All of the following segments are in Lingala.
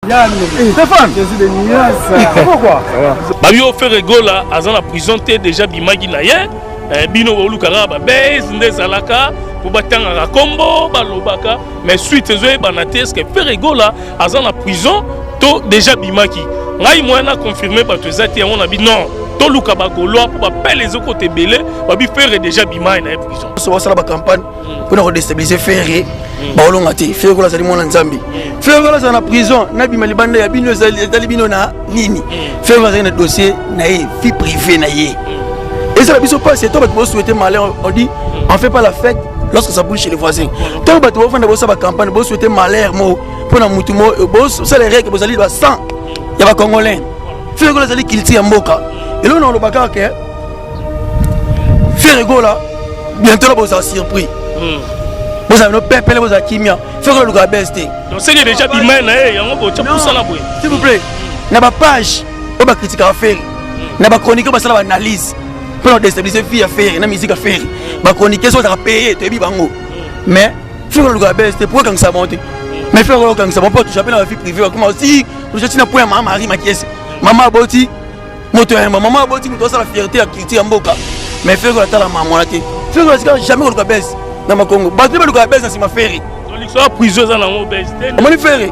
Stéphane, pourquoi Babio fait rigola, à la prison, t'es déjà bimagi naye, bino olukara, babez, ndezalaka, pour batanga la combo, balobaka, mais suite zoé banates, que fait rigola, à la prison, t'es déjà bimagi. Ngai moi na confirmé par tes atis, on a dit non. Tout le cabagolo pour pas les autres côtés belé, babi faire déjà bimagi na prison. So ça la campagne pour nous déstabiliser ferré. Baolonga te faire ko la sali mona nzambi. Faire ko la sana prison na bima libanda ya bino zali bino na nini. Faire ko na dossier na vie privée na yé. Et ça la biso pas c'est toi qui souhaiter malheur on dit on fait pas la fête lorsque ça bouge chez les voisins. Toi tu vas faire ça campagne vous souhaiter malheur mo pour na mutu mo boss ça les règles vous allez doit 100. Ya ba congolais. Faire ko la sali kiliti ya mboka. Et là on le baka que faire ko la bientôt vous a surpris. Vous avez nos pépés, vous avez Kimia. Faites que le gars baisse. Donc c'est déjà bimé na e, yango ko tchapu sala boy. S'il vous plaît. Na ba page, on va critiquer à faire. Na ba chronique, on va faire analyse. Pour déstabiliser fille à faire, na musique à faire. Ba chroniquer soit à payer, tu es bango. Mais faites que le gars baisse. Pourquoi quand ça monte? Mais faites que quand ça monte, tu appelles la vie privée. Comment aussi? Je suis na point maman Marie ma caisse. Maman boti. Moto maman boti, nous doit ça la fierté à critiquer en boka. Mais faites que la maman la té. Faites que jamais le gars baisse. Dans ma Congo, battre le gars baisse dans ma ferry. Donc ça prison dans la mauvaise. Comment il fait?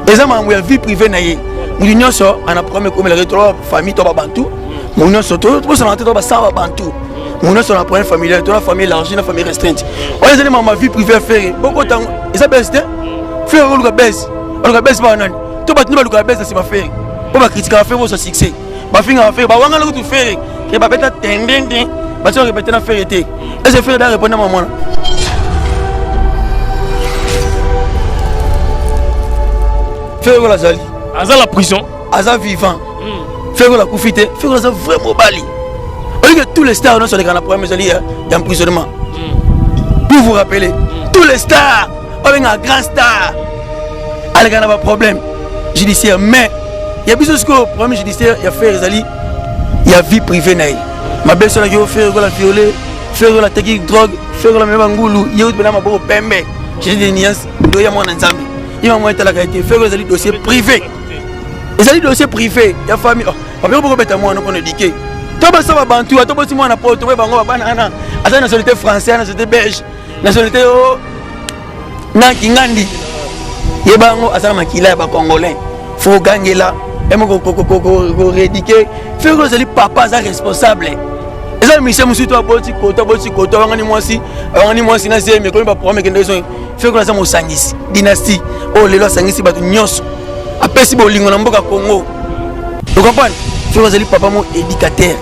Les hommes ont vie privée naïe. L'union sort en a premier comme le retour famille toi bantou. Mon union sort tout ça rentre toi ça bantou. Mon union sort la première famille, toi la famille élargie, la famille restreinte. On les éléments ma vie privée faire. Beaucoup temps et ça baisse. Faire le gars baisse. Le gars baisse pas non. Toi battre le gars baisse dans ma ferry. Pour pas critiquer faire votre succès. Ba finga faire ba wanga le tout faire. Et ba beta tendeng. Ba ça répéter na faire été. Et c'est faire da répondre à maman. Faire la zali. Aza la prison. Aza vivant. Faire la koufité. Faire la vraiment bali. On dit que tous les stars sont les grands problèmes d'emprisonnement. Pour vous rappeler, tous les stars, on a un grand star. Il y a un problème judiciaire. Mais il y a besoin de problème judiciaire. Il y a faire zali. Il y a vie privée. Ma belle-sœur qui a fait la violer, faire la technique drogue, faire la même angoulou. Il y a eu un peu de pembe. J'ai des nuances. Il y a mon ensemble. Il y a un qualité, faire des dossiers privés. Les dossiers privés, il y a famille. On peut pas mettre moi on éduqué. Toi ça va bantu, toi aussi moi na porte, toi bango banana. Ata nationalité française, nationalité belge, nationalité na kingandi. Ye bango asa makila ba congolais. Faut gagner là. Et moi ko éduquer. Faire que les papa sont responsables. Et ça monsieur monsieur toi boti koto wangani mwasi na zeme ko ba problème que ndezon. Faire que ça mo sangisi dynastie. Oh les lois sangisi ba nyonso. Apesi bolingo na mboka Congo. Vous comprenez? Faire que les papa mo éducateur.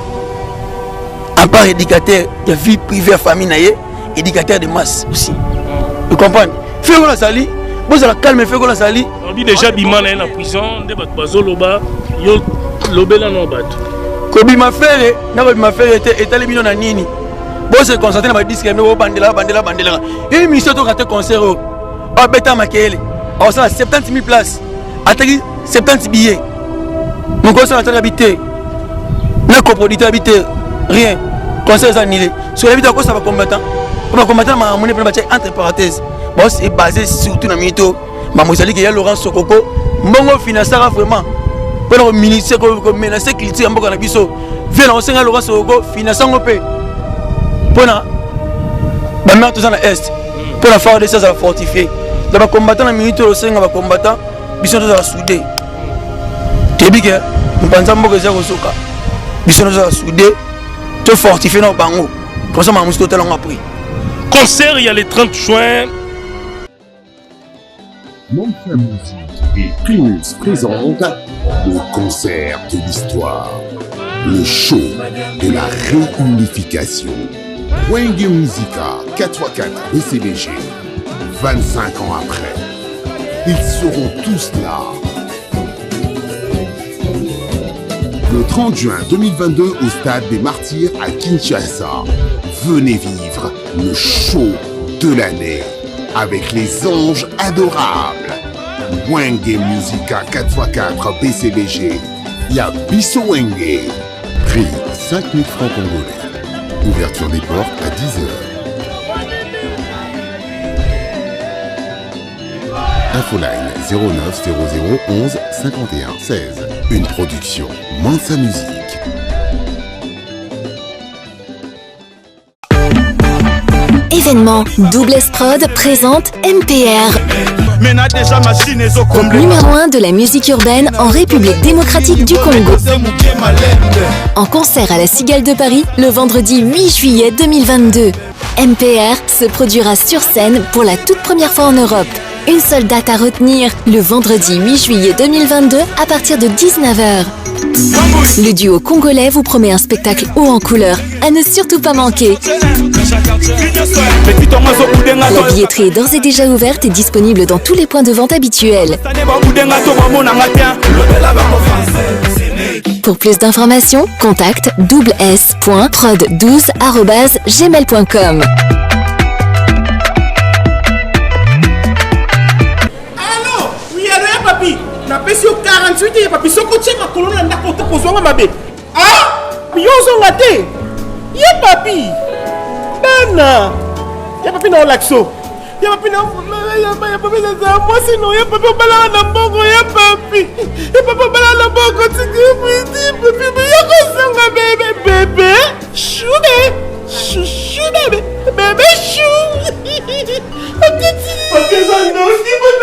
À part éducateur de vie privée famille naie, éducateur de masse aussi. Vous comprenez? Faire que ça li, vous allez calmer faire que ça li. On dit déjà bima na prison, de bat bazoloba, yo lobela no bat. Kobi ma frère, na kobi ma frère était étalé na nini. Bon se concentrer na ba disque no bandela. Et mission to rater concert o beta makele. On ça 70 000 places. Ataki 70 billets. Mon concert a habité. Na coproducteur habité rien. Concert annulé. Sur habité quoi ça va combattant. Pour combattant ma monnaie pour mettre entre parenthèses. Bon c'est basé surtout na mito. Ma mozali que y a Laurent Sokoko. Mbongo financera vraiment. Pour le ministère comme menacer clité en boka na biso. Vient on senga Laurent Sokoko finançant au pays. Pour na ba mettre tout ça na est. Pour la faire de ça fortifier. Dans les combattants, les militaires aussi, les combattants, ils sont tous soudés. Tu dis que nous pensons que c'est Rosoka. Ils sont tous soudés, tout fortifiés dans le bango. Comme ça, nous avons tout appris. Concert, il y a le 30 juin. Montre Musique et Primus présente le concert de l'histoire. Le show de la réunification. Wenge Musica 4x4 BCBG. 25 ans après, ils seront tous là. Le 30 juin 2022 au stade des Martyrs à Kinshasa, venez vivre le show de l'année avec les anges adorables. Wenge Musica 4x4 BCBG, Y'a Bisso Wenge. Prix 5 000 francs congolais. Ouverture des portes à 10h. Infoline 09 00 11 51 16. Une production Mansa Musique. Événement Double S Prod présente MPR. Groupe numéro 1 de la musique urbaine en République démocratique du Congo. En concert à la Cigale de Paris le vendredi 8 juillet 2022. MPR se produira sur scène pour la toute première fois en Europe. Une seule date à retenir, le vendredi 8 juillet 2022 à partir de 19h. Le duo congolais vous promet un spectacle haut en couleur, à ne surtout pas manquer. La billetterie est d'ores et déjà ouverte et disponible dans tous les points de vente habituels. Pour plus d'informations, contacte s.prod12@gmail.com. Na pesi yo 48 ya papi soko tia makolo na ndako to kozonga mabe. Ah! Yo zonga te. Ya papi. Bana. Ya papi na olaxo. Ya papi na papi na za moi sinon ya papi bala na mbongo ya papi. Ya papi bala na mbongo tiki papi ya kozonga bebe. Chou bebe. Bebe chou. Ok ça non, si pas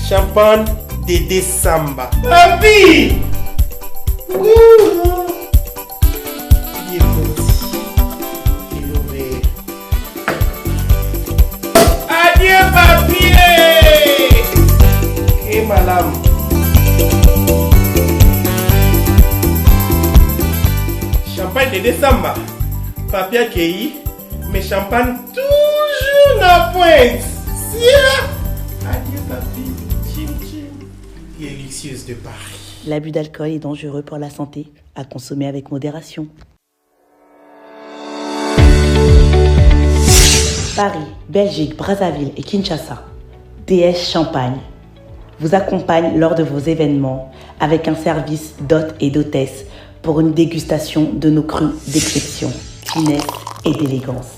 champagne Dédé Samba. Papi! Adieu papi! Et madame. Champagne Dédé Samba. Papi accueilli, mais champagne toujours la pointe. Adieu papi, chim chim. Délicieuse de Paris. L'abus d'alcool est dangereux pour la santé, à consommer avec modération. Paris, Belgique, Brazzaville et Kinshasa. DS Champagne vous accompagne lors de vos événements avec un service d'hôtes et d'hôtesses pour une dégustation de nos crus d'exception, finesse et d'élégance.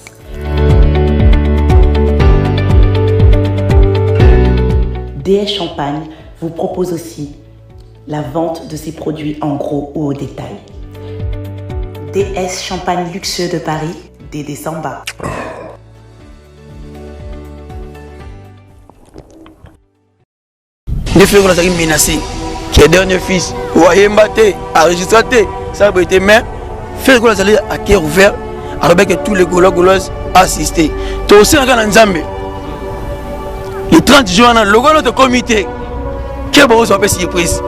DS Champagne vous propose aussi la vente de ses produits en gros ou au détail. DS Champagne luxueux de Paris, Dédé Samba. Des frères qui ont menacé, qui est dernier fils, ou à Yembaté, à enregistré, ça a été mais, frère qui ont à cœur ouvert, alors que tous les Gaulois assisté. Tu as aussi un gars en Zambie. Le 30 juin, le gars de comité, quel beau soit surprise.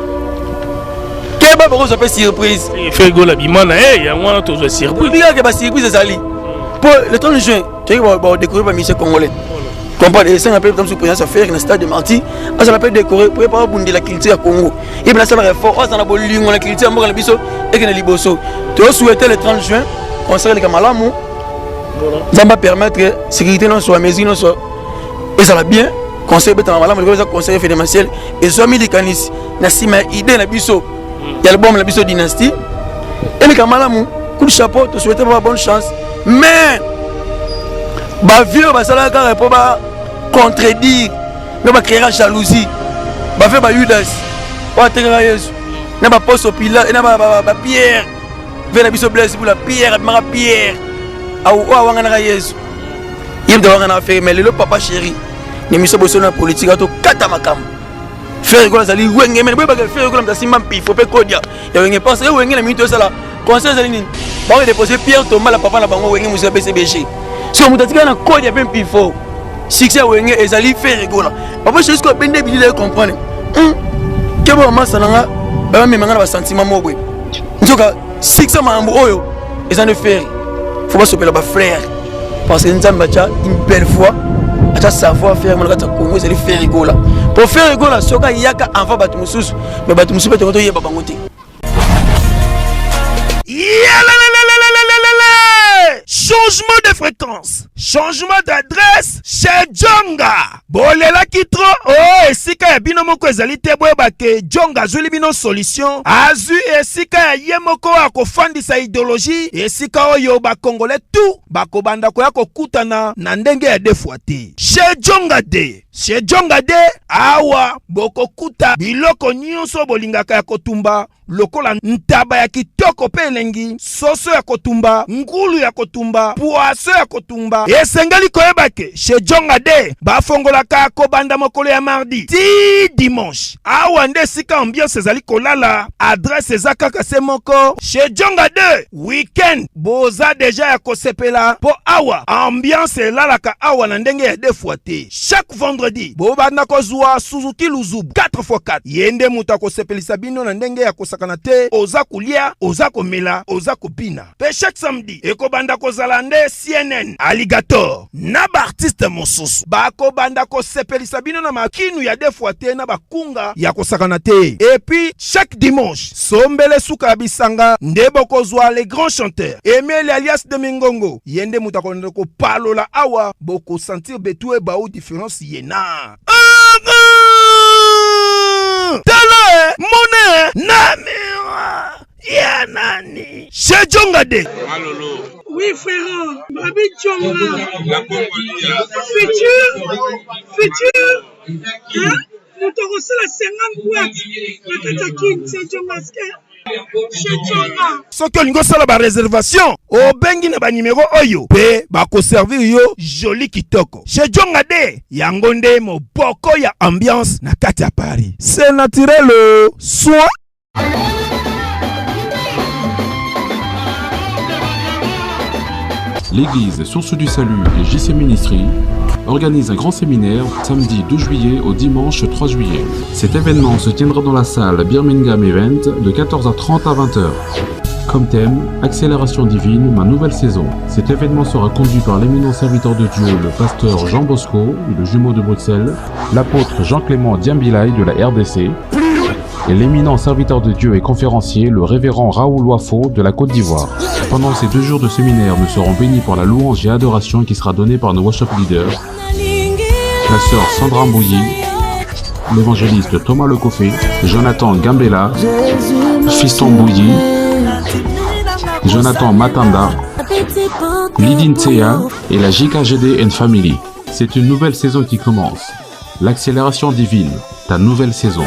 Quel beau soit surprise. Frère Gola Bimana, il y a un autre surprise. Il y a une surprise, c'est ça. Pour le 30 juin, tu vas découvrir par M. Congolais. Comprendre et ça on appelle comme sous présidence faire dans stade de Marty on s'appelle décorer préparer pour la culture Congo et bien ça va fort on a bolingo la culture mboka na biso et que na liboso tu souhaiter le 30 juin concert les Kamalamu ça va permettre sécurité non soit mesure non soit et ça va bien conseil beta Malamu le conseil fédéral et soit mis les canis na sima idée na biso il y a le bon la biso dynastie et les Kamalamu coup de chapeau tu souhaiter bonne chance mais ba vieux ba sala ka pour ba contredire mais ba créer jalousie ba fait ba Judas ba tenga Yesu na ba poste Pilat na ba Pierre vers la biso blesse pour la Pierre ma Pierre au wanga na Yesu yim de wanga na faire mais le papa chéri ni miso boso na politique to kata makam faire ko zali wenge mais ba faire ko na simba mpi faut pe kodia ya wenge pense wenge na minute ça la conseil zali ni ba déposer Pierre Thomas la papa na bango wenge muso BCBG. Si on m'a dit qu'on a code bien plus fort, succès Wenge et Zali fait rigoler. Papa, je suis juste que Ben de comprendre. Que bon, moi, ça n'a pas même un sentiment mauvais. En tout cas, succès m'a embrouillé. Et ça ne fait rien. Faut pas se faire frère. Parce que nous avons une belle foi. À savoir faire mon gars Congo, c'est faire rigoler. Pour faire rigoler, ce qu'il y a qu'à envoyer Batumoussous, mais Batumoussous peut te retrouver à Babangoté. Changement changement de fréquence, changement d'adresse chez Djonga. Bolela kitro, oh, esika ya bino moko ezali te boyeba ke Djonga azuli bino solution. Azu esika ya ye moko akofandisa idéologie, esika oyo bakongole tout bakobanda koya kokutana na ndenge ya defwa te. Chez Djonga de, chez Djonga de, awa bokokuta biloko nyonso bolingaka ya kotumba, lokola ntaba ya kitoko pe elengi, soso ya kotumba, ngulu ya kotumba, poaso ya kotumba. Esengeli koyeba ke chez Djonga de bafongolaka kobanda mokolo ya mardi ti dimanche. Awa nde sika ambiance ezali kolala, adresse eza kaka se moko. Chez Djonga de weekend boza deja ya kosepela po awa ambiance elalaka awa na ndenge ya defwa te. Chaque vendredi bobanda kozwa Suzuki Luzubu 4x4 yende muta kosepelisa bino na ndenge ya kosakana te, oza kulia, oza komela, oza kopina. Pe chaque samedi ekobanda kozala nde CNN Alligator na ba artiste mosusu bakobanda kosepelisa bino na makinu ya defwa te na bakunga ya kosakana te. Et puis chaque dimanche sombele suka bisanga nde bokozwa les grands chanteurs Emile alias de Mingongo yende muta konde ko palola awa boko sentir betue ba ou différence yena. Tala mone namira ya nani chez Djonga de. Alolo. Oui frère, Babi Djonga. Futur. Hein? Nous te reçons la 50 boîtes. La Katakin, c'est Djonga. Soki olingo sala ba réservation obengi na ba numéro oyo pe bako servir yo joli kitoko. Chez Djonga de yango nde moboko ya ambiance na kati ya Paris. C'est naturel soin. L'église Source du Salut et JC Ministry organise un grand séminaire samedi 12 juillet au dimanche 3 juillet. Cet événement se tiendra dans la salle Birmingham Event de 14h30 à 20h. Comme thème, accélération divine, ma nouvelle saison. Cet événement sera conduit par l'éminent serviteur de Dieu, le pasteur Jean Bosco, le jumeau de Bruxelles, l'apôtre Jean-Clément Diambilay de la RDC, et l'éminent serviteur de Dieu et conférencier, le révérend Raoul Wafo de la Côte d'Ivoire. Pendant ces 2 jours de séminaire, nous serons bénis par la louange et adoration qui sera donnée par nos worship leaders, la sœur Sandra Mbouyi, l'évangéliste Thomas Lecoffé, Jonathan Gambela, Fiston Mbouyi, Jonathan Matanda, Lydine Tseya et la JKGD and Family. C'est une nouvelle saison qui commence. L'accélération divine, ta nouvelle saison.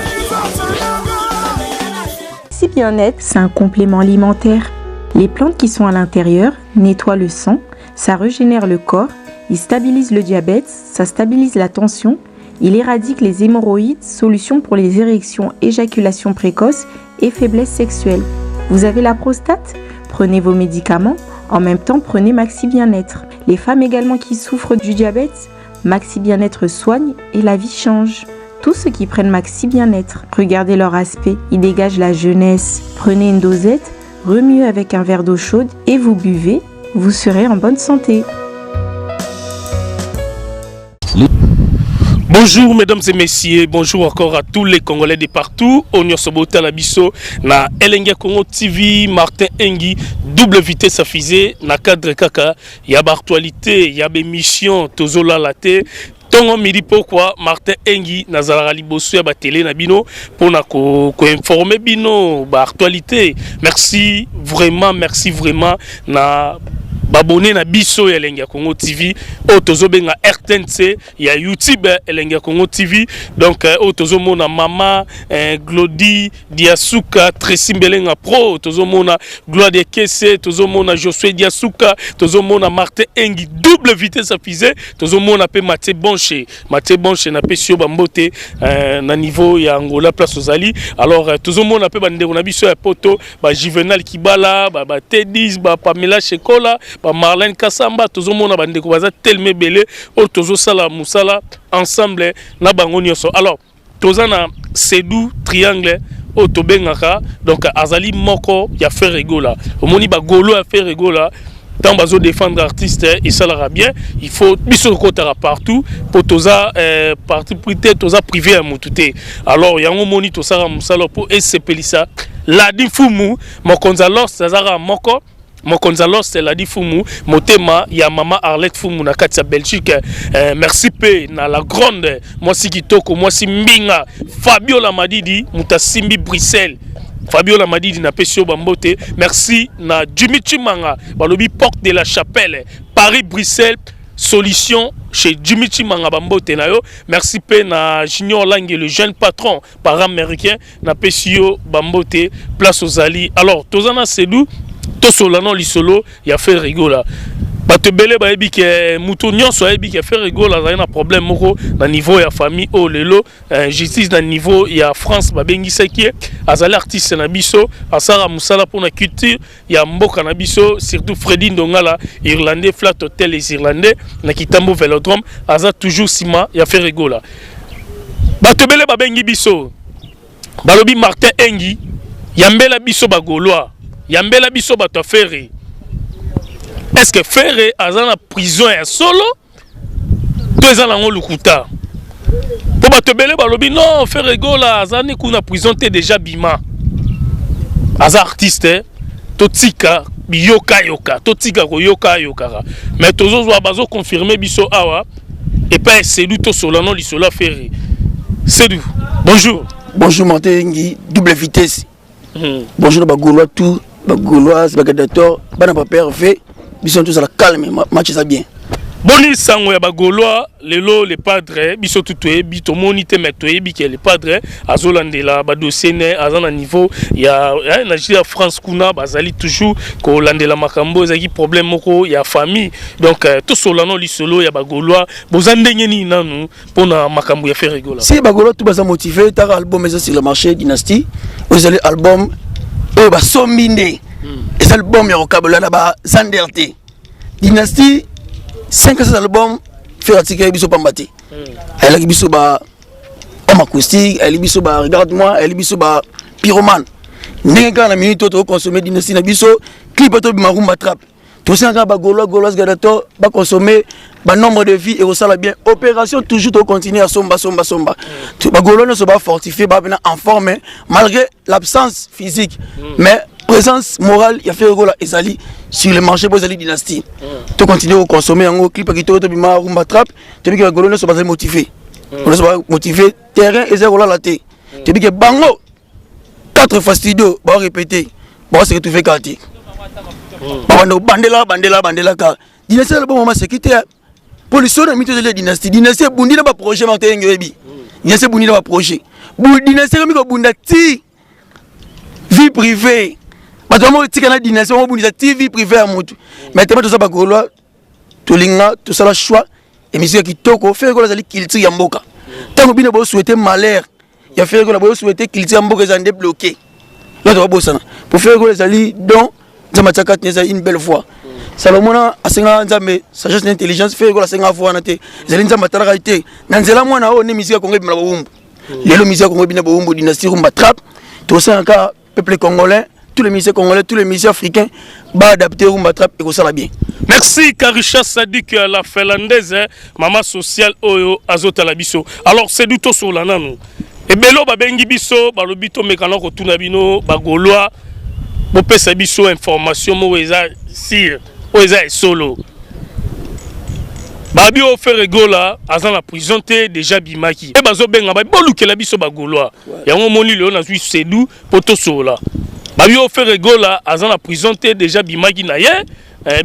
Si Bien-être, c'est un complément alimentaire. Les plantes qui sont à l'intérieur nettoient le sang, ça régénère le corps, il stabilise le diabète, ça stabilise la tension, il éradique les hémorroïdes, solution pour les érections, éjaculation précoce et faiblesse sexuelle. Vous avez la prostate? Prenez vos médicaments, en même temps prenez Maxi Bien-être. Les femmes également qui souffrent du diabète, Maxi Bien-être soigne et la vie change. Tous ceux qui prennent Maxi Bien-être, regardez leur aspect, ils dégagent la jeunesse. Prenez une dosette, remuez avec un verre d'eau chaude et vous buvez, vous serez en bonne santé. Bonjour mesdames et messieurs, bonjour encore à tous les Congolais de partout. On y se na biso na Elenga Congo TV, Martin Engi, double vitesse affisée, na cadre kaka, yaba actualité, yaba émission, tozola laté. Tongo midi pourquoi Martin Engi nazala liboso ya ba télé na bino pour na ko informer bino ba actualité. Merci vraiment na babone na biso ya Elenga Congo TV o tozo benga RTNC ya YouTube Elenga Congo TV donc o tozo mona mama Glody Diasuka Tracy Mbelenga Pro tozo mona Gloire de Kesse tozo mona Josué Diasuka tozo mona Martin Engi double vitesse affisée tozo mona pe Maté Bonche na pe sio bambote na niveau ya Angola place ozali alors tozo mona pe bande na biso ya poto ba Juvenal Kibala ba Tedis ba Pamela Shekola ba Marlène Kassamba tozo mona bande ko baza tellement belé o tozo sala musala ensemble na bango nyonso alors toza na Sedou triangle o tobengaka donc azali moko ya faire rigola omoni ba golo ya faire rigola tant bazo défendre artiste et ça l'ira bien il faut biso kotara partout pour toza parti toza privé à mututé alors yango moni tosara musala pour esepelisa la difumu mokonza alors sazara moko Mokonzalo Steladi Fumu motema ya mama Arlette Fumu na kati ya Belgique. Merci pe na la grande mwasi kitoko mwasi mbinga Fabiola Madidi mutasimbi Bruxelles. Fabiola Madidi na pesio bambote. Merci na Jimmy Chimanga balobi porte de la Chapelle Paris Bruxelles. Solution chez Jimmy Chimanga Bambote Nayo. Merci pe na Junior Langue, le jeune patron para-américain na Pesio Bambote place aux Ali. Alors tozana sedou to solano lisolo ya fait rigola. Bato belé ba ebi ke muto nyonso ebi ke fait rigola za na problème moko na niveau ya famille o lelo justice na niveau ya France ba bengi seki azali artiste na biso asara musala pour na culture ya mboka na biso surtout Freddy Ndongala irlandais flat hotel les irlandais na Kitambo Velodrome aza toujours sima ya fait rigola. Bato belé ba bengi biso balobi Martin Engi yambela biso ba Gaulois yambela biso bato affaire. Est-ce que Ferré a dans la prison et solo? Deux ans dans le Lukuta. Pour te belé balobi non Ferré Gola azani kuna prison t'es déjà bima. Aza artiste totika yoka yoka totika ko yoka yoka. Mais tozo zo bazo confirmer biso awa et pas c'est lui to solano li sola Ferré. C'est du. Bonjour. Bonjour Montengi double vitesse. Bonjour ba Gaulois tout ba Gaulois ba Gadator ba na pas parfait. Ils sont tous à la calme, match ça bien. Boni sango ya bagoloa lelo le padre biso tutoye bito monite metoye bike le padre azolandela ba dossier ne azana niveau ya na France kuna bazali toujours ko landela makambo ezaki problème moko ya famille donc to solano lisolo ya bagoloa bozandenge ni nanu pona makambo ya faire rigola. Si bagoloa tout baza motivé ta album sur le marché Dynasty vous allez album e ba sombinde. Et c'est l'album Yorokabela là-bas, Zanderte. Dynasty, 5 albums, fait article Biso Pambati. Elle a Biso ba homme acoustique, elle a Biso ba regarde-moi, elle a Biso ba pyromane. N'est qu'à la minute où consommer Dynasty na Biso, clip auto Bimarumba Trap. Tout ça, ba Gaulois Gadato, ba consommer, ba nombre de vies et au sala bien. Opération toujours to continuer à somba. Ba Gaulois ne se ba fortifié, ba en forme, malgré l'absence physique. Mais présence morale, il y a fait Rigola Ezali sur le marché pour Ezali Dynasty. Tu continues à consommer un clip qui te bima rumba trap, tu dis que Gaulois ne sont pas motivés. On ne sont pas motivés, terrain et zéro la thé. Tu dis que bango 4 fastidieux, va répéter. Bon, c'est que tu fais quartier. Bandela car Dynasty le bon moment c'est quitter pour le son de mythe de Dynasty. Dynasty bundi na ba projet Martin Ngebi. Dynasty bundi na ba projet. Dynasty comme ko bundati vie privée. Parce que moi, je suis Dynasty, je vie privée à moi. Mais tu as pas Gaulois, tu as tout ça le choix. Et monsieur qui toko, fait que la culture yamboka. Tant que bien vous souhaitez malheur, il y a fait que vous souhaitez culture yamboka est débloqué. Là tu vas bosser. Pour faire que les alliés donc, ça m'a tchakat une belle fois. Salomon a 50 ans, mais sagesse et intelligence fait que la 50 fois na te. Zali nzamba tarakaité. Nanzela moi na o ne musique congolais bina bombo. Lelo musique congolais bina bombo Dynasty rumba trap. Tout ça encore peuple congolais. Tous les musiciens congolais, tous les musiciens africains, bah adapter ou matrap et ça bien. Merci Karisha Sadik la finlandaise, maman sociale Oyo Azota Labiso. Alors c'est du tout sur la nanou. Et belo ba bengi biso, ba lobito mekano ko tunabino, ba Gaulois, bo pesa biso information mo eza sir, o eza solo. Babi o fait rigola, azan la prison te déjà bimaki. E bazo benga ba boluke la biso ba Gaulois. Ya on moni le on a vu sedou poto sola. Babi o fait rigola, azan la prison te déjà bimaki na ye.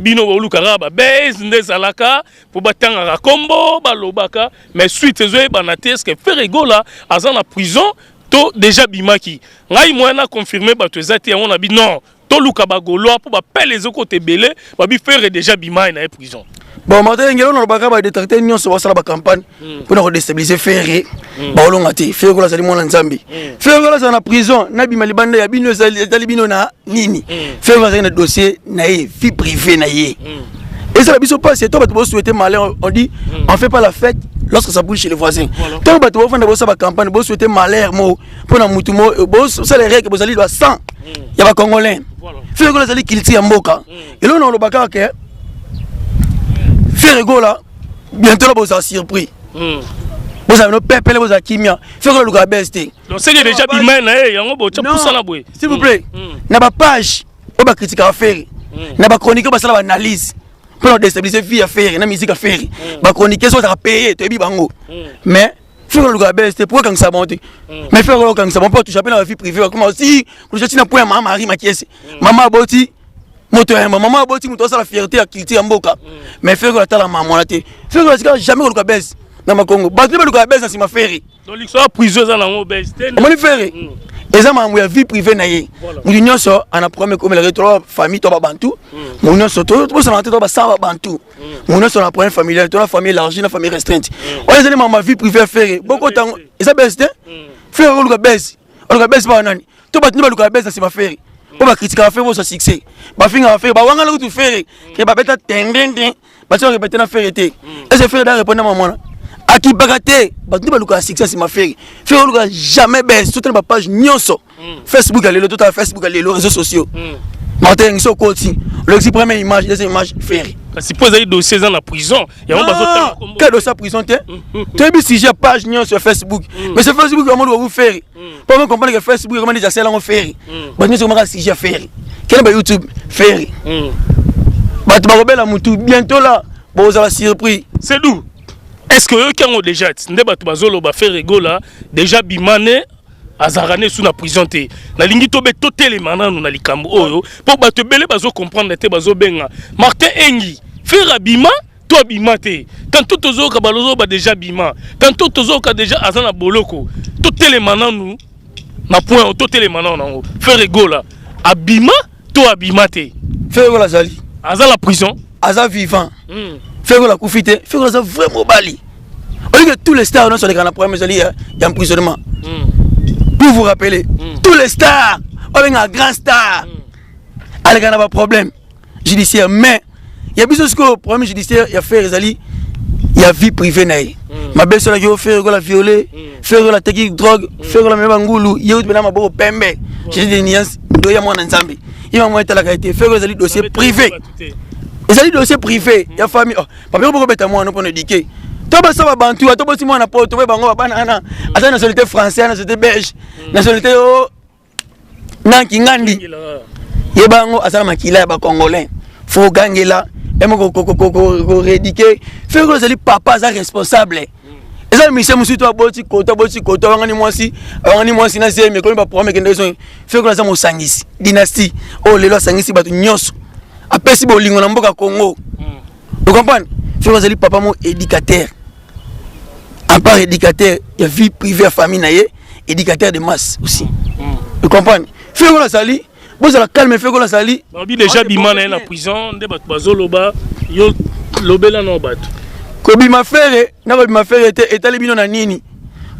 Bino olu karaba bez ndezalaka pour batanga rakombo balobaka mais suite zoe banate ce que fait rigola azan la prison to déjà bimaki. Ngai moi na confirmer bato ezati on a bi non to luka ba Gaulois pour ba pele les côté belé babi faire déjà bimaki na prison. Bon, maintenant, il y a un détecteur qui a la campagne pour déstabiliser Ferré. Baolongati, Ferré, c'est le monde en Zambie. Ferré, c'est en prison. Nabi Malibanda, il y a Talibino na Nini. Ferré, c'est un dossier naïf, vie privée naïf. Et ça, la pas, c'est toi, tu souhaiter malheur. On dit, on ne fait pas la fête lorsque ça bouge chez les voisins. Toi, tu vas faire la campagne, tu souhaiter malheur, pour un moutumo, c'est les règles, vous allez le sang. Il y a un Congolais. Ferré, c'est qu'il tire en boca. Et là, on a le bac à Ferré Gola, bientôt là vous avez surpris. Vous avez nos pépés, vous avez kimia. Ferré Gola besté. Donc c'est déjà bimé na yango bo tcha poussa la boy. S'il vous plaît, na ba page, on va critiquer Ferré. na ba chroniqueur basala ba analyse pour déstabiliser vie à faire na musique à faire ba chroniqueur so ça payer to bi bango mais faire le gars best pourquoi quand ça monte mais faire le quand ça monte tu chaper dans la vie privée comme aussi pour je tina point maman Marie Makiese maman boti moto ya maman boti moto ça la fierté à culture ya mboka mais faire la tala maman la te faire le jamais le gars best na makongo ba le gars best na sima faire donc l'histoire prison za na ngo best on le faire et ça ma vie privée na ye l'union so ana premier comme le retro famille to ba bantu l'union so to ça na to ba sa bantu l'union so na première familiale to la famille élargie na famille restreinte on les ma vie privée faire beaucoup temps et ça best faire le gars best ba nani to ba tuni ba le gars best na sima faire pour ba critiquer faire vos succès ba finga faire ba wanga le tout faire que ba beta tendende ba so répéter na faire été et c'est faire da répondre maman à qui bagaté ba tuni ba le gars succès sima faire faire le gars jamais baisse tout na ba page nyonso Facebook allez le tout à Facebook allez les réseaux sociaux Martin so côté le première image deuxième image faire si pose ay dossier dans la prison il y a un bazo quel dossier prison te tu as si j'ai page nyonso sur Facebook mais c'est Facebook comment doit vous faire pour me comprendre que Facebook comment déjà c'est là on faire ba nyonso comment si j'ai faire quel ba YouTube faire ba tu ba la mutu bientôt là bon ça va surpris c'est d'où est-ce que eux qui ont déjà ndé ba tu bazolo ba faire rigola déjà bimane azarane sous la prison te na lingi tobe totele mananu na likambo oyo pour ba te belé bazo comprendre te bazo benga Martin Engi faire bima to bima te tantôt tozo ka balozo ba déjà bima tantôt tozo ka déjà azana boloko totele mananu na point totele mananu faire rigola abima to abima te faire rigola zali azala prison aza vivant faire rigola kufite faire rigola za vraiment bali on dit que tous les stars non sont les grands problèmes zali il y a emprisonnement. Pour vous rappeler, tous les stars, on est un grand star. Il y a un problème judiciaire, mais il y a besoin de problème judiciaire, il y a fait Rezali, il y a vie privée. Ma belle-sœur qui a fait la violer, faire la technique drogue, faire la même angoulou, il y a eu un peu pembe. J'ai des nuances, il y a moins d'ensemble. Il y a moins de la qualité, faire Rezali dossier privé. Rezali dossier privé, il y a famille. Papa, beaucoup de moi, on peut éduquer. Toba ça va bantu, toba si moi na poto, toba bango banana. Ata nationalité française, nationalité belge, nationalité o nanki ngandi. Ye bango asala makila ba congolais. Faut gagner là, et mo ko rédiquer. Fait que les papa ça responsable. Et ça monsieur musu to boti kota wangani mwasi na se me ko ba problème kende so. Fait que ça mo sangisi, dynastie. Oh lelo sangisi batu nyonso. Apesi bolingo na mboka Congo. Vous comprenez? Fait que les papa mo éducateur. À part éducateur, il y a vie privée, famille, éducateur de masse aussi. Vous comprenez? Fais-vous la sali, vous allez calmer, fais-vous la sali. Déjà, Bima est en prison, de Bazoloba, yo lobela no bat. Kobi ma frère, était les bino na nini.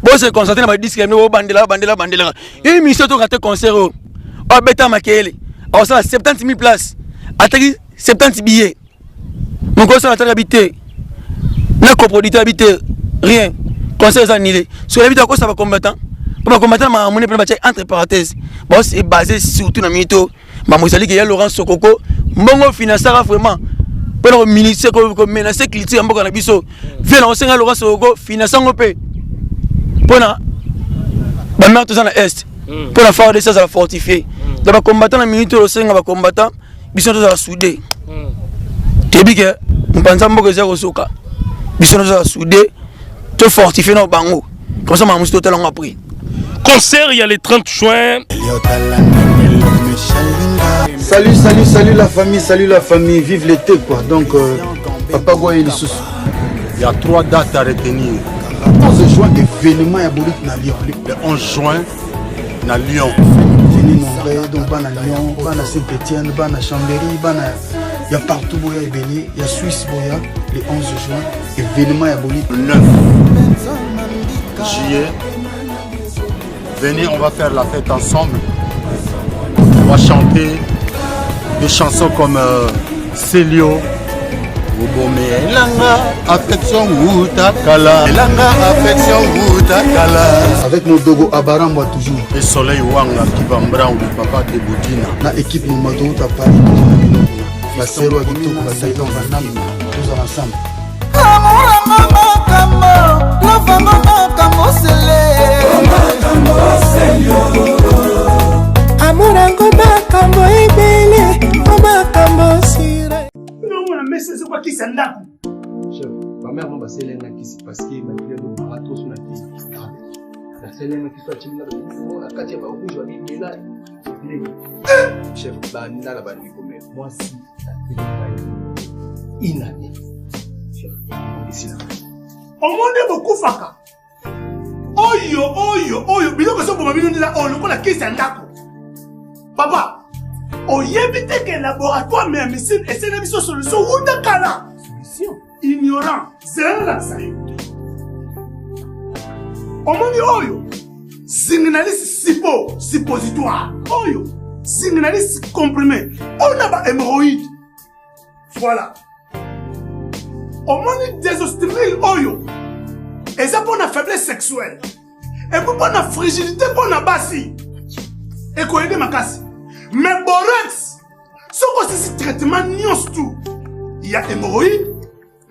Bon, c'est concentré dans ma disque, bandela. Il y a une mission de rater concert. Oh, bêta makele. Alors, ça, 70 000 places. Attends, 70 billets. Mon conseil a habité. N'a coproducteur habité. Rien. Conseil annulé. Sur la vie de quoi ça va combattre. Pour combattre ma monnaie entre parenthèses. Bon, c'est basé surtout dans Mito. Ma mosali qui est Laurent Sokoko. Mongo financera vraiment. Pour le ministère comme menacer culture en Boka Nabiso. Viens enseigner Laurent Sokoko finançant au pays. Pour la mère tout ça dans l'Est. Pour la faire de ça, ça va fortifier. Dans le combattant dans Mito, le Seigneur va combattre. Bisson tout ça soudé. Tu dis que nous pensons que c'est au Soka. Bisson tout ça soudé. Te fortifier nos bango. Comme ça, ma mousse total on a pris. Concert, il y a les 30 juin. Salut la famille, vive l'été quoi. Donc, Papa Goye sous. Il y a 3 dates à retenir. Le 11 juin, événement à Boulik na Lyon. Le 11 juin, na Lyon. Donc, ban à Lyon, ban à Saint-Etienne, ban à Chambéry, il y a partout Boya et Béni, il y a Suisse Boya, le 11 juin, événement à Boulik. Le 9 juillet, venez, on va faire la fête ensemble. On va chanter des chansons comme Célio, Obome, Elanga, affection Wutakala, Elanga, affection Wutakala. Avec nos dogo Abaramba toujours. Et Soleil Wanga, Kibambra ou le papa de Boudina. La équipe nous m'a donné à Paris. La séro avec tout, la saison va nous ensemble. Amour en combat, comme Non, mais c'est quoi qui s'en a? Chef, ma mère m'a passé l'un qui s'est passé, ma fille a marathon sur la tête. La seule qui soit timide, la quatrième fois où je vais dire là. Chef, la bande moi si la télé inanée. Chef, ici là. Au monde beaucoup faka. Oyo, bilo que ça pour ma vie là, on le connaît qui s'en a. Papa. Oyebite que laboratoire mais médecine et c'est une solution ou de kala. Solution. Ignorant, c'est là ça. Omoni oyo. Signaliste suppositoire. Oyo. Signaliste comprimé. On a pas hémorroïde. Voilà. Omoni désostérile oyo. Et ça pour la faiblesse sexuelle. Et pour la fragilité pour la bassi. Et quoi aider ma casse. Mais borax, ce que c'est traitement nyons tout. Il y a hémorroïdes,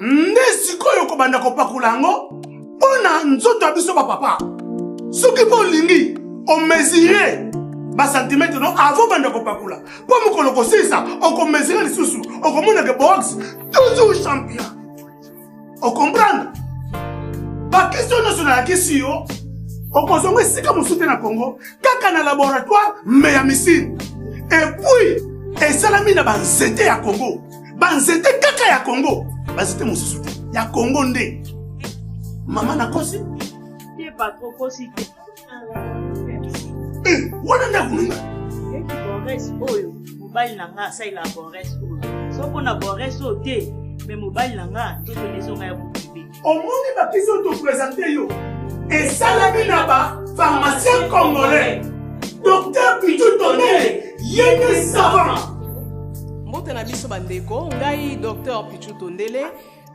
nesiko yoko banda ko pakulango, pona nzoto abiso ba papa. Ce qui bon lingi, on mesurait ba centimètre non avant banda ko pakula. Pour me koloko ça, on ko mesurer les sous, on ko mona que borax toujours champion. On comprend? Ba question nationale question, on ko zongo sika mo soutenir na Congo, kaka na laboratoire mais ya missile. Et puis, et salami na banzete ya Congo. Banzete kaka ya Congo. Banzete mosusu. Ya Congo nde. Maman na kosi? Qui est pas trop kosi. Wana na kununga. Eki Boris oyo. Mobile nanga sa ila Boris oyo. So pona Boris o te. Mais mobile nanga to leso nga ya bukibi. Omoni ba kiso to présenter yo. Et salami na ba pharmacien congolais. Docteur Pichou Tondele, yéné savant. Mbote na biso bandeko, ngai docteur Pichou Tondele,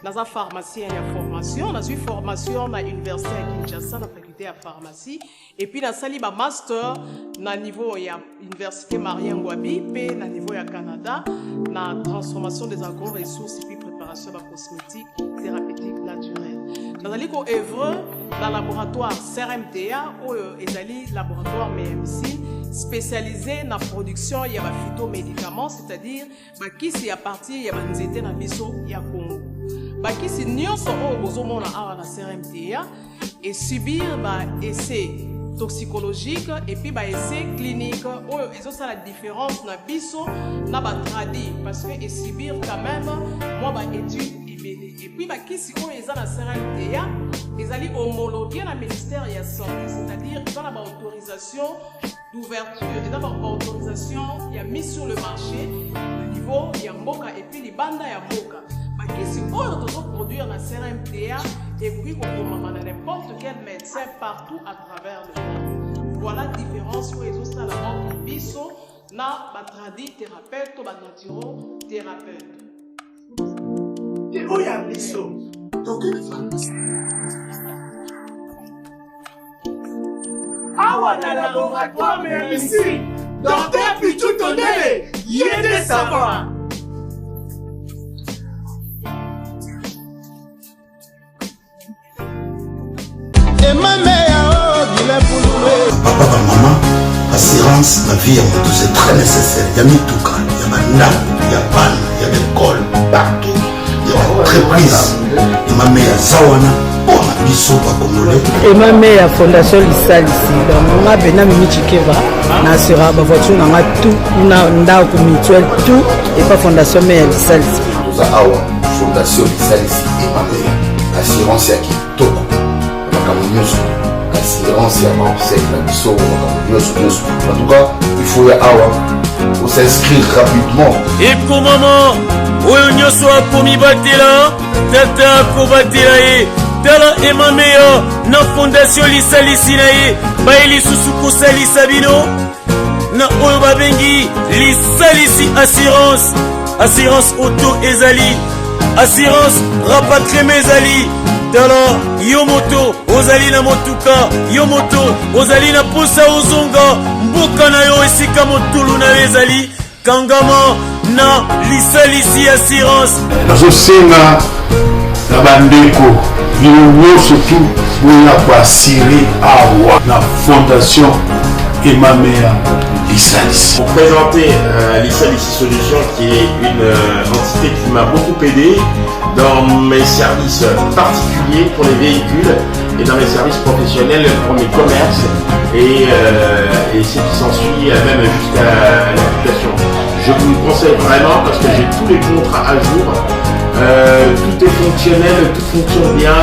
naza pharmacien ya formation, na suis formation na université à Kinshasa na faculté à pharmacie et puis na sali ba master na niveau ya université Marien Ngouabi pe na niveau ya Canada na transformation des agro-ressources et puis préparation de cosmétiques thérapeutiques naturelles. Nazali ko œuvre dans laboratoire CRMTA ou ezali laboratoire MMC spécialisé dans la production ya ba phytomédicaments, c'est-à-dire ba kisi ya partir ya banzete na biso ya Congo. Ba kisi nyonso o bozomona awa na CRMTA et subir ba essai toxicologique et puis ba essai clinique ou ils ont ça la différence na biso na ba tradi parce que et subir quand même moi ba étude et puis bah qui si on est à la CRMTA ils allaient homologuer la ministère de la santé, c'est-à-dire dans la autorisation d'ouverture et dans la autorisation il y a mis sur le marché le niveau il y a mboka et puis les bandes il y a mboka bah qui si on doit produire la CRMTA et puis on peut n'importe quel médecin partout à travers le monde. Voilà la différence où ils ont ça la entre biso na batradi thérapeute ou naturo thérapeute. Et où y a biso? Donc awa na laboratoire mais ici docteur Pichou Tondele yéné savant. Papa, maman, assurance, la vie à moto, c'est très nécessaire. Il y a Mitouka, il y a Manda, il y a Pan, il y a l'école, partout. Il y a l'entreprise. Et ma mère, Zawana, pour la biso, pas congolais. Et ma mère, Fondation Lissal ici. Donc, ma bena Mimi Chikeva, n'assura ma voiture, n'a tout, n'a aucun mutuel, tout, et pas Fondation Mère Lissal ici. Nous avons Fondation Lissal ici, et ma mère, assurance, il y a qui toko. Assurance ya Marseille la biso en tout cas il faut y avoir pour s'inscrire rapidement et pour maman oyo nyoso akomi batela tata akobatela ye tala emameya na fondation lisalisi na ye bayeli susu kosalisa bino na oyo babengi lisalisi assurance auto ezali assurance rapatriement ezali tala yo moto ozali na motuka yo moto ozali na posa ozonga mboka na yo esika motulu na ezali kangama na lisalisi assurance nazosenga na bandeko bino nyonso tu boya koasire awa na fondation emameya Lisalis. Pour présenter Lisalis Solutions, qui est une entité qui m'a beaucoup aidé dans mes services particuliers pour les véhicules et dans mes services professionnels pour mes commerces et ce qui s'ensuit même jusqu'à l'application. Je vous le conseille vraiment parce que j'ai tous les contrats à jour. Tout est fonctionnel, tout fonctionne bien,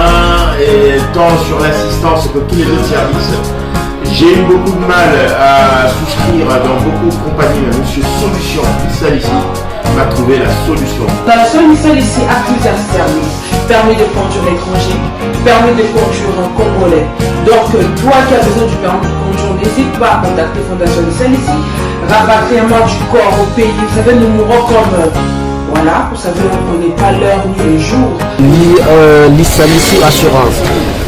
et tant sur l'assistance que tous les autres services. J'ai eu beaucoup de mal à souscrire dans beaucoup de compagnies, mais Monsieur Solution, Lisalis m'a trouvé la solution. La Lisalis a plusieurs services. Permis de conduire étranger, permis de conduire en congolais. Donc, toi qui as besoin du permis de conduire, n'hésite pas à contacter Fondation Lisalis. Rapatriement du corps au pays, vous savez, nous mourons comme... Voilà, vous savez, on ne connaît pas l'heure ni le jour. Lisalis Assurance.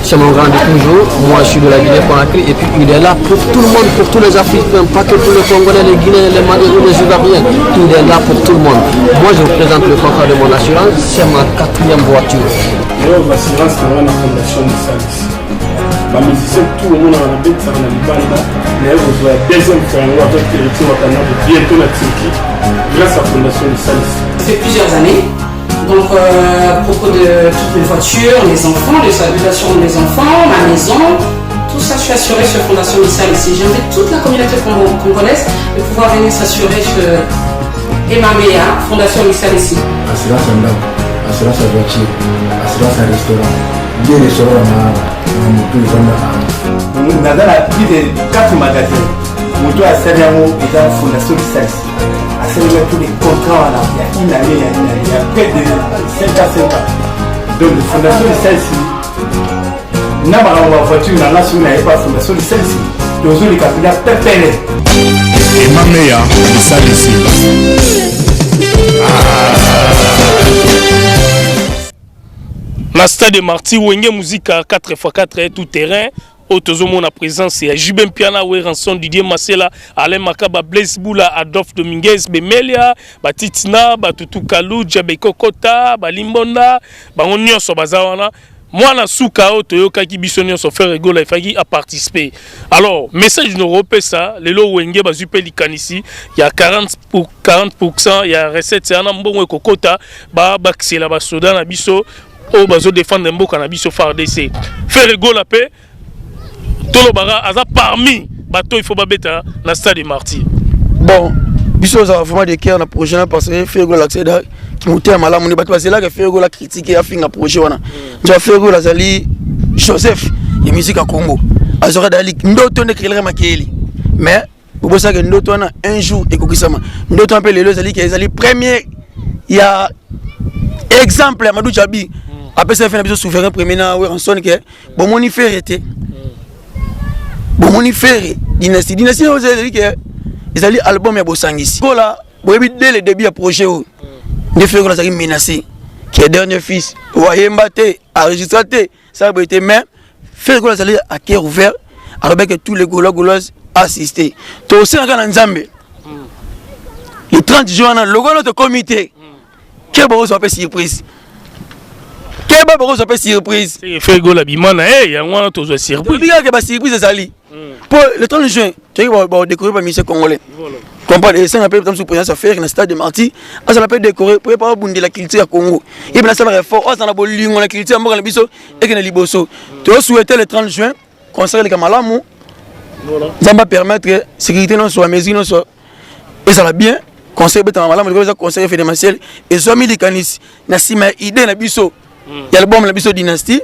C'est mon grand de toujours. Moi, je suis de la Guinée-Conakry et puis il est là pour tout le monde, pour tous les Africains, pas que pour les Congolais, les Guinéens, les Malgaches, les Ivoiriens. Il est là pour tout le monde. Moi, je vous présente le contrat de mon assurance. C'est ma 4e voiture. L'assurance est la fondation Lisalis. Les musiciens, tout le monde a la bête, ça va dans mais vous avez deuxième fois avec territoire bientôt la Turquie grâce à la fondation Lisalis. Ça fait plusieurs années. Donc, à propos de toutes mes voitures, les enfants, les habitations des enfants, ma maison, tout ça, je suis assurée sur Fondation Lisalis. J'invite toute la communauté congolaise de pouvoir venir s'assurer chez Emamea, Fondation Lisalis. Assurance en dame, assurance en voiture, assurance en restaurant, bien restaurant en moto, nous avons plus de 4 magasins. Moto à Sériamo et dans la Fondation Lisalis. À Sériamo, tous les contrats, il y a une année, il y a près de 5 à 5 ans. Donc, la Fondation Lisalis, nous avons une voiture, nous avons pas la Fondation Lisalis. Nous avons les capitales Pépélé. Et ma meilleure, Lisalis. Na stade Marty Wenge musique à 4x4 tout terrain. Autozomo na présence ya Jubem Piana Ranson Didier Masela Alain Makaba Blaise Boula Adolphe Dominguez Bemelia Batitina Batutu Kalou Djabeko Kota Balimbonda Bangonyo Bazawana Mwana Souka Toyoka qui bisonio so faire rigola ifaki a participer. Alors message no repé ça lelo wenge bazupe likanisi il y a 40%, il y a recette c'est un mbongo kokota ba baxela ba soda na biso o bazo défendre mboka na biso FARDC. Faire rigola pe Tolo Bara aza parmi bateau il faut babeta na stade Marty. Bon, biso za vraiment de cœur na projet parce que faire rigola accès qui monte à malamu ni bato parce là que faire rigola critiquer a finga projet wana. Ja faire rigola zali Joseph et musique à Congo. Azora dali ndoto ne créer makeli. Mais pour ça que ndoto na un jour et kokisama. Ndoto un peu les zali qui zali premier il y a exemple Amadou Chabi. Après ça fait biso souverain premier na Ranson que bon moni faire été. Bon moni faire dynastie vous avez dit que ils allaient album ya Bosangisi. Kola boyebi dès le début à projet ne faire la menacé qui est dernier fils Wayemba te enregistré ça a été mais faire que la à cœur ouvert avec que tous les Gaulois assisté. To aussi en Nzambe. Le 30 juin le logo notre comité que bon ça fait surprise. Que bon ça fait surprise. Faire gola bimana il y a moi to surprise. Il y a que surprise Zali. Pour le 30 juin, tu vas décorer par ministre congolais. Comprendre et ça appelle comme sous présence à faire dans stade de Marty, ça l'appelle décorer pour pas bundi la culture à Congo. Et bien ça va réforme, ça na bolingo la culture mboka na biso et que na liboso. Tu as souhaité le 30 juin concert les Kamalamu. Ça va permettre sécurité non soit mesure non soit et ça va bien conseil beta malamu le conseil fédéral et soit milikanis na sima idée na biso. Il y a l'album la biso dynastie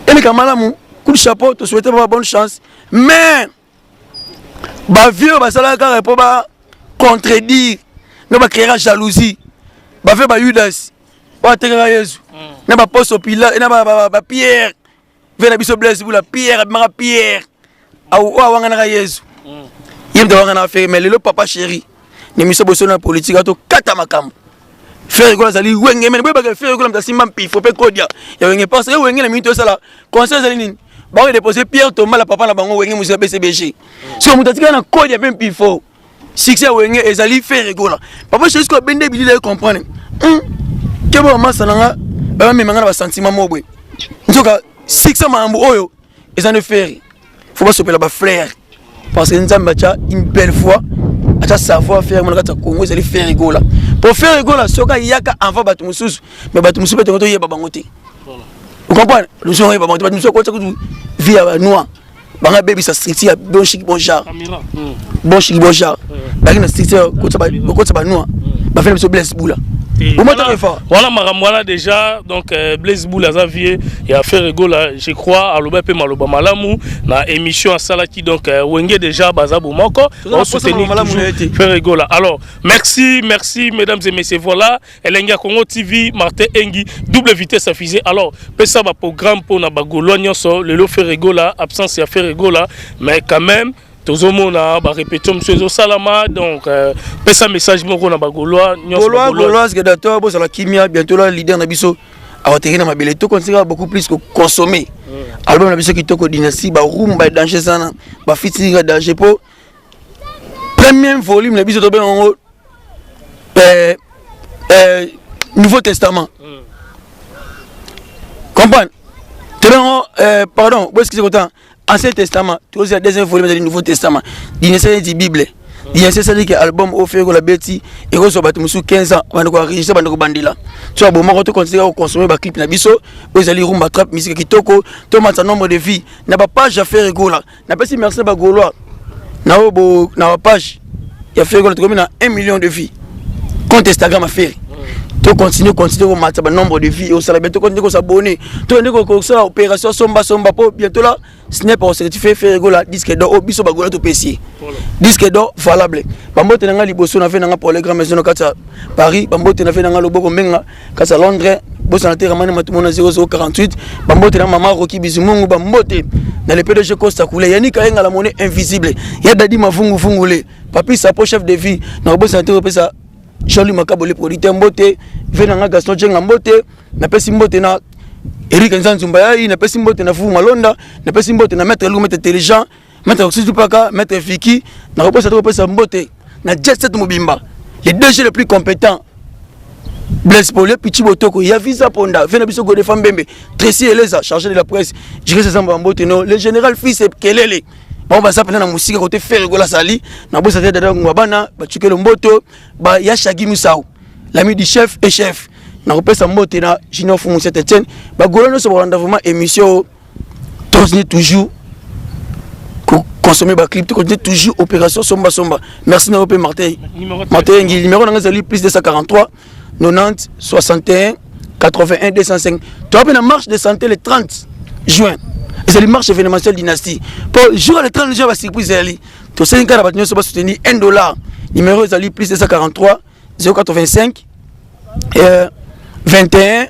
et les Kamalamu coup de chapeau, tu souhaites avoir bonne chance. Mais, bah vieux, bah ça là quand pour bah contredire, ne va créer la jalousie. Bah fait bah Judas, bah terre Jésus. Ne va pas Pilat, ne va Pierre. Vers la biso Blaise Boula Pierre, ma Pierre. Ah ou wangana Jésus. Il doit wangana faire mais le papa chéri. Ne miso bosso na politique ato kata makambo. Faire rigoler zali wenge mais ba faire rigoler mtasimba mpi faut pas kodia. Ya wenge parce que wenge na minute ça là. Conseil zali nini? Bah déposer Pierre Thomas la papa na bango wenge musa BCBG. So mutatika na code ya même pifo. Succès wenge ezali faire rigoler. Papa chéri ko bende bili de comprendre. Que bon massa nanga ba me mangana ba sentiment mobwe. Nzoka succès mambo oyo ezane faire. Faut pas s'opela ba frère. parce que nous avons une belle fois à savoir-faire mon gars Congo c'est faire rigola pour faire rigola soka yaka enva batu mususu mais batu mususu peut to yeba bangote vous comprenez nous sommes yeba bangote batu mususu ko via noir banga baby ça street ya bon chic bon genre bon chic bon genre banga na street ko ça noir ba fait monsieur Blaise Boula. Voilà Maramwana déjà donc Blaise Boula Xavier et a fait rigola je crois à l'obé maloba malamu na émission à Salaki donc wenge déjà bazabo moko on soutenir faire rigola. Alors merci mesdames et messieurs, voilà Elenga Congo TV Martin Engi double vitesse à fusée. Alors pesa ba programme pour na bagolo nyonso le lo faire rigola absence ya faire rigola mais quand même tozomona ba répéter monsieur Salama donc pesa message moko na bagoloa nyonso Gaulois que d'accord bo la kimia bientôt là leader na biso a terrain na mabele to considère beaucoup plus que consommer album na biso qui toko dynastie ba rumba danger sana ba fitira danger po premier volume na biso to ben Nouveau Testament comprendre pardon où est-ce que c'est content Ancien Testament, tu as deuxième volume du Nouveau Testament. Dynastie du Bible. Dynastie c'est dire que album au fait la bêtise et que ça va te 15 ans avant de enregistrer avant de bandila. Tu as bon moi tu considères consommer ba clip na biso, vous allez rumba trap musique kitoko, to mat nombre de vie. Na ba page à faire rigola. Na pas si merci ba Gaulois. Na bo na page ya faire rigola comme na 1 million de vie. Compte Instagram à faire. Tu continues au match nombre de vies au salaire tu continues à s'abonner tu continues à opération somba pour bientôt là ce n'est pas certifié faire rigola disque d'or au biso bagola to PC disque d'or valable bambo tenanga liboso na fait nanga pour les grands maisons kata Paris bambo tenanga fait nanga loboko menga kata Londres boss na terre mani matumona 0048 bambo tenanga mama Roki Bizumungu bambo te dans les PDG Costa Koulé Yannick Ayenga la monnaie invisible ya dadi mafungu fungule papi sa po chef de vie na boss na terre pesa Jean-Louis Makabo le producteur Mbote venanga Gaston Djenga Mbote na pesi Mbote na Eric Nzanzumba yayi na pesi Mbote na Fufu Malonda na pesi Mbote na maître Lou maître intelligent maître Oxy Tupaka maître Fiki na repose Mbote na Jet Set Mobimba les deux jeux les plus compétents Blaise Polé Pichi Botoko ya Visa Ponda vena biso Godé Fambembe Tracy Eleza chargé de la presse Jire Samba Mbote no le général fils Kelele. Bon bah ça pendant la musique côté faire rigola sali na bossa tête de ngwabana ba tuke le mboto ba ya Shagi Musau l'ami du chef et chef na repesa mbote na Junior Fumu Saint-Etienne ba golono so rendez-vous émission toujours consommer ba clip toujours opération somba merci na opé Martin Ngi numéro na zali plus 243 90 61 81 205 tu as une marche de santé le 30 juin. C'est le marche événementiel dynastie. Pour jour le 30 juin, va surprise ali. Tu sais que la bataille se va soutenir $1. Numéro est plus 243 085 21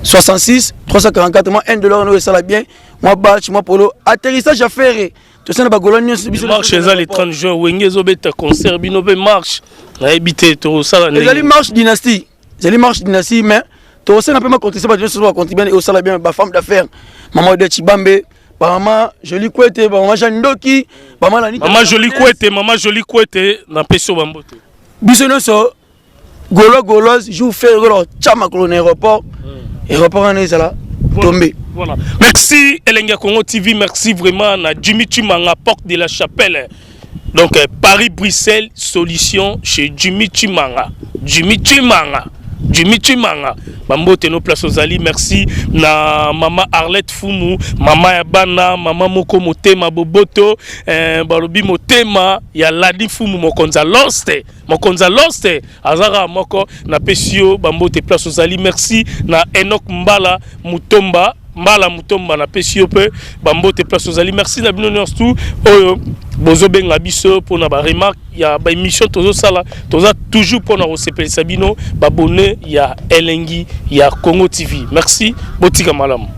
66 344. Moi $1 nous ça la bien. Moi batch moi polo atterrissage à faire. Tu sais na bagolonio marche les 30 juin wengezo beta concert binobe marche. Na habité to ça la. Les marche dynastie. Les marche dynastie mais tu sais n'a pas contester pas de contribuer au salaire bien ba femme d'affaires. Maman de Chibambe, maman Jolie Kouete, maman Jandoki, maman Lanita. Maman Jolie Kouete, na peso bambote. Bisono so Gauloise joue faire golo chama kolon aéroport. Aéroport en ezala tombé. Voilà. Merci Elenga Congo TV, merci vraiment na Jimmy Chimanga porte de la Chapelle. Donc Paris Bruxelles solution chez Jimmy Chimanga. Jimmy Chimanga, Bambote no place aux Ali, merci na maman Arlette Fumu, maman Yabana, maman Moko Motema Boboto, Barobi Motema, ya Ladi Fumu Mokonza Loste, Azara Moko, na Pesio, Bambote place aux Ali, merci na Enoch Mbala Mutomba na Pesio pe, Bambote place aux Ali, merci na Bino tout, Bozo benga biso pour na ba remarque ya ba émission tozo sala toza toujours pour na recepel sabino ba bonne ya Elengi ya Congo TV. Merci botika malam.